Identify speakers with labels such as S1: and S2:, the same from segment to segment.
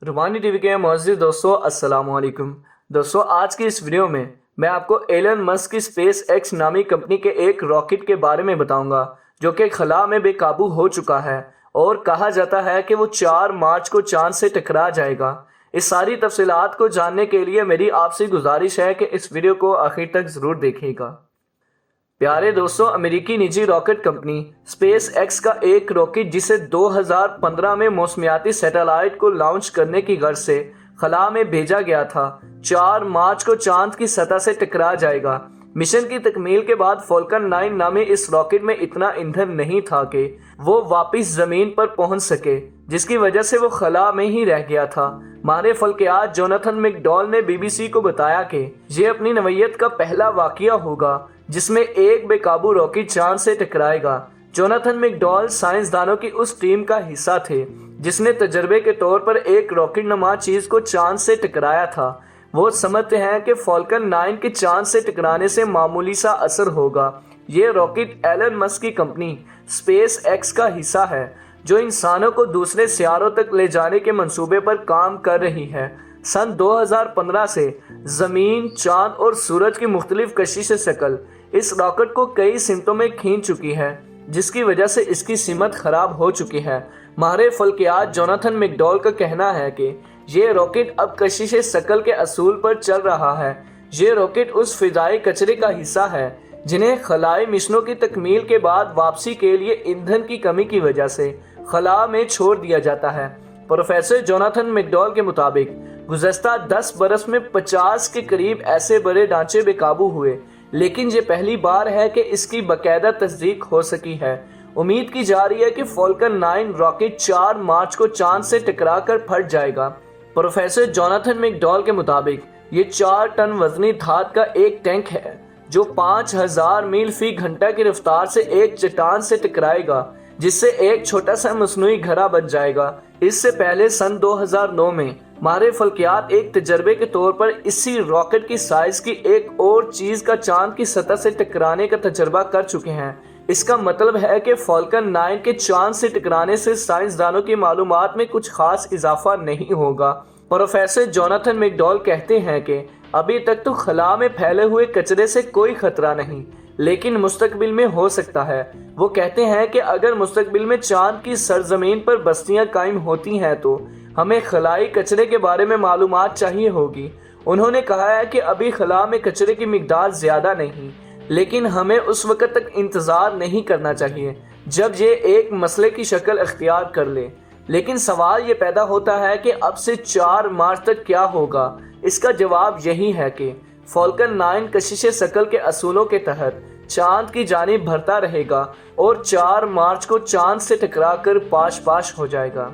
S1: رومانی T V کے معزز دوستوں السلام علیکم دوستوں، آج کی اس ویڈیو میں آپ کو ایلن مسک کی اسپیس ایکس نامی کمپنی کے ایک راکٹ کے بارے میں بتاؤں گا جو کہ خلا میں بے قابو ہو چکا ہے اور کہا جاتا ہے کہ وہ 4 مارچ کو چاند سے ٹکرا جائے گا۔ اس ساری تفصیلات کو جاننے کے لیے میری آپ سے گزارش ہے کہ اس ویڈیو کو آخر تک ضرور دیکھیے گا۔ پیارے دوستوں، امریکی نجی راکٹ کمپنی اسپیس ایکس کا ایک راکٹ جسے 2015 میں موسمیاتی سیٹلائٹ کو لانچ کرنے کی غرض سے خلا میں بھیجا گیا تھا، 4 مارچ کو چاند کی سطح سے ٹکرا جائے گا۔ مشن کی تکمیل کے بعد فالکن 9 نامی اس راکٹ میں اتنا ایندھن نہیں تھا کہ وہ واپس زمین پر پہنچ سکے، جس کی وجہ سے وہ خلا میں ہی رہ گیا تھا۔ ماہر فلکیات جوناتھن میک ڈول نے BBC کو بتایا کہ یہ اپنی نوعیت کا پہلا واقعہ ہوگا جس میں ایک بے قابو راکٹ چاند سے ٹکرائے گا۔ جوناتھن میک ڈول سائنسدانوں کی اس ٹیم کا حصہ تھے جس نے تجربے کے طور پر ایک راکٹ نما چیز کو چاند سے ٹکرایا تھا۔ وہ سمجھتے ہیں کہ فالکن 9 کے چاند سے ٹکرانے سے معمولی سا اثر ہوگا۔ یہ راکٹ ایلن مسک کی کمپنی اسپیس ایکس کا حصہ ہے جو انسانوں کو دوسرے سیاروں تک لے جانے کے منصوبے پر کام کر رہی ہے۔ سن 2015 سے زمین، چاند اور سورج کی مختلف کشش شکل اس راکٹ کو کئی سمتوں میں کھینچ چکی ہے، جس کی وجہ سے اس کی سمت خراب ہو چکی ہے۔ ماہر فلکیات جوناتھن میک ڈول کا کہنا ہے کہ یہ راکٹ اب کشش شکل کے اصول پر چل رہا ہے۔ یہ راکٹ اس فضائی کچرے کا حصہ ہے جنہیں خلائی مشنوں کی تکمیل کے بعد واپسی کے لیے ایندھن کی کمی کی وجہ سے خلا میں چھوڑ دیا جاتا ہے۔ پروفیسر جوناتھن میک ڈول کے مطابق گزشتہ 10 برس میں 50 کے قریب ایسے بڑے ڈھانچے بے قابو ہوئے، لیکن یہ پہلی بار ہے کہ اس کی باقاعدہ تصدیق ہو سکی ہے۔ امید کی جا رہی ہے کہ فالکن 9 راکٹ 4 مارچ کو چاند سے ٹکرا کر پھٹ جائے گا۔ پروفیسر جوناتھن میک ڈول کے مطابق یہ 4 ٹن وزنی دھات کا ایک ٹینک ہے جو 5000 میل فی گھنٹہ کی رفتار سے ایک چٹان سے ٹکرائے گا، جس سے ایک چھوٹا سا مصنوعی گھرا بن جائے گا۔ اس سے پہلے سن 2009 میں ماہر فلکیات ایک تجربے کے طور پر اسی راکٹ کی سائز کی ایک اور چیز کا چاند کی سطح سے ٹکرانے کا تجربہ کر چکے ہیں۔ اس کا مطلب ہے کہ فالکن 9 کے چاند سے ٹکرانے سے سائنسدانوں کی معلومات میں کچھ خاص اضافہ نہیں ہوگا۔ پروفیسر جوناتھن میک ڈول کہتے ہیں کہ ابھی تک تو خلا میں پھیلے ہوئے کچرے سے کوئی خطرہ نہیں، لیکن مستقبل میں ہو سکتا ہے۔ وہ کہتے ہیں کہ اگر مستقبل میں چاند کی سرزمین پر بستیاں قائم ہوتی ہیں تو ہمیں خلائی کچرے کے بارے میں معلومات چاہیے ہوگی۔ انہوں نے کہا ہے کہ ابھی خلا میں کچرے کی مقدار زیادہ نہیں، لیکن ہمیں اس وقت تک انتظار نہیں کرنا چاہیے جب یہ ایک مسئلے کی شکل اختیار کر لے۔ لیکن سوال یہ پیدا ہوتا ہے کہ اب سے 4 مارچ تک کیا ہوگا؟ اس کا جواب یہی ہے کہ فالکن 9 کشش شکل کے اصولوں کے تحت چاند کی جانب بڑھتا رہے گا اور 4 مارچ کو چاند سے ٹکرا کر پاش ہو جائے گا۔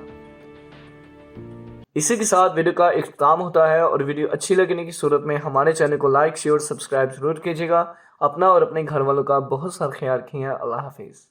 S1: اسی کے ساتھ ویڈیو کا اختتام ہوتا ہے، اور ویڈیو اچھی لگنے کی صورت میں ہمارے چینل کو لائک، شیئر، سبسکرائب ضرور کیجیے گا۔ اپنا اور اپنے گھر والوں کا بہت سارا خیال رکھیے۔ اللہ حافظ۔